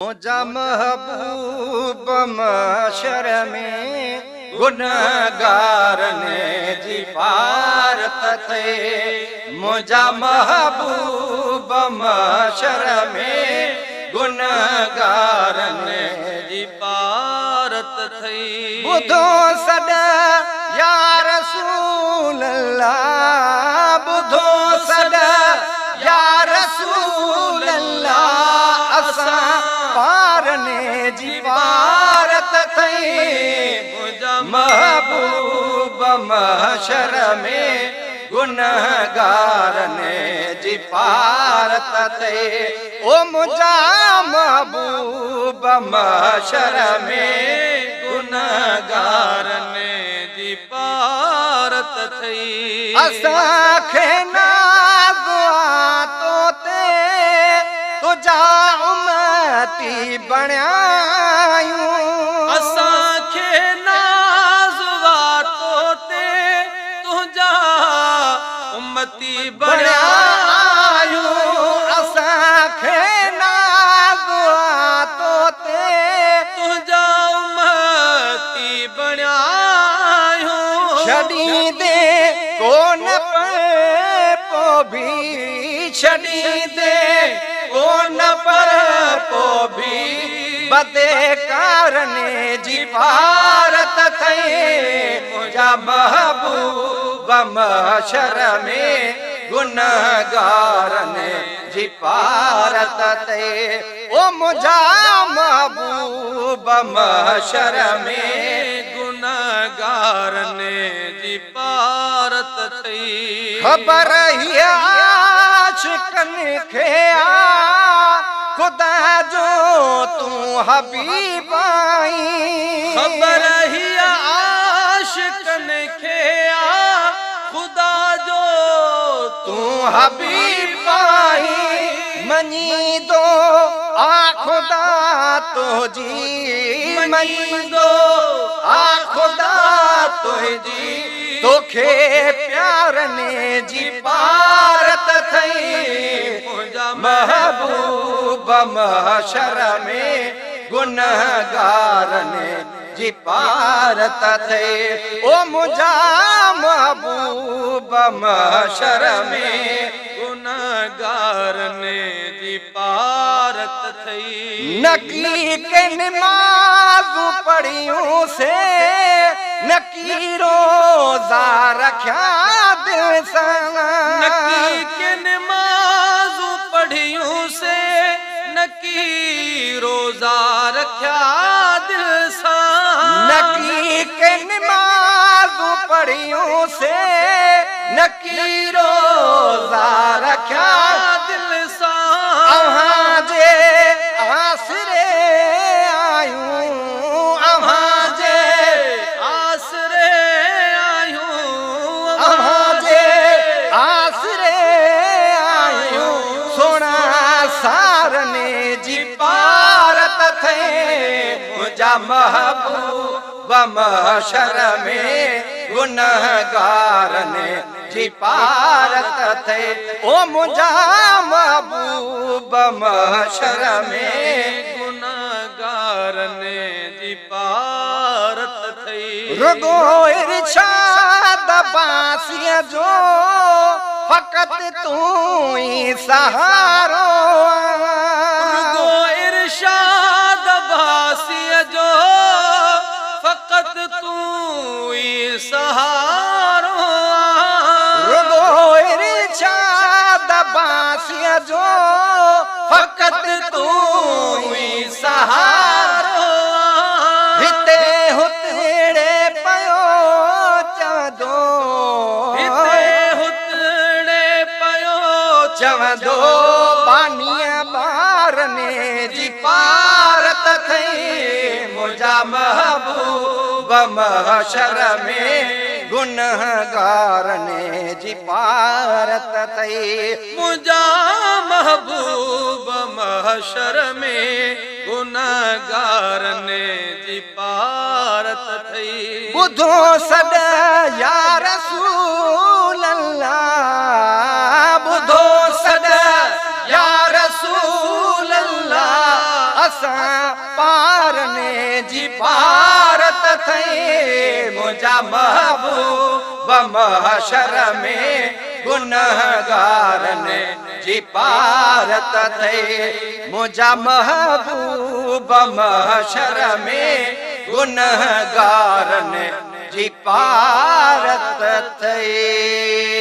मुझा महबूब महशर में गुनहगार ने जी पार थे। मुझा महबूब महशर में गुनहगार ने जी पारत थई। बुधो सदा या रसूल अल्लाह, बुधो सदा या रसूल अल्लाह, असा पार ने जी पारत थई। मुझा महबूब महशर में गुनहगार ने जी पारत थे। ओ मुझा महबूब महशर में गुनहगार ने जी पारत थई। असांखे नाज़ुआ तोते तुझा उम्मती बणायूं। असांखे नाज़ुआ तोते तुझा उम्मती बणायूं। असांखे नाज़ुआ तोते तुझा उम्मती बणायूं। छॾींदे कोन पो भी, छॾींदे कोन पो भी बदेकार ने जी पारत थई। मुझा महबूब महशर में गुनहगार ने जी पारत थे। ओ मुझा महबूब महशर में गुनहगार ने जी पारत थई। खबर ही आशिकन खे आ खुदा जो तू हबीब आई। खबर ही आशिकन खे आ खुदा जो तू हबीब आई। मनी दो आ खुदा तुझी, मनी दो आ खुदा तुझी, तोखे प्यार ने जी पारत थई। मुझा महबूब महशर में गुनहगार ने जी पारत थे। ओ मुझा महबूब महशर में गुनहगार ने जी पारत थई। नकी के नमाज़ पढ़ियूं से नकी रोज़ा रखा दिल सां। नकी के नमाज़ पढ़ियूं से नकी रोज़ा रखा दिल सां। नकी के नमाज़ पढ़ियूं से नकी रोज़ा रखा दिल सां। अव्हां जे आसरे आयूं, अव्हां जे आसरे आयूं। अव्हां जे आसरे आयूं। सोना सार ने जी पारत थे। मुझा महबूब महशर में गुनहगार ने जी पारत थे। ओ मुझा महबूब महशर में गुनहगार ने जी पारत थई। रुगो इरशाद बासिया जो फकत तू ही सहारो। रुगो इरशाद बासिया जो फकत तू ही सहारो। रुगो इरशाद बासिया जो फकत तू ही सहारो। हिते हुतड़े पयो चवंदो, हिते हुतड़े पयो चवंदो पानीअ ॿार ने जी पारत थई। मुझा महबूब महशर में गुनहगार ने जी पारत थई। मुझा महबूब महशर में गुनहगार ने जी पारत थई। बुधो सदा या रसूल अल्लाह, बुधो सदा या रसूल अल्लाह, असा पारने जी पारत थे मुझा महबूब महशर में गुनहगार ने जी पारत थे मुझा महबूब महशर में गुनहगार ने जी पारत थे।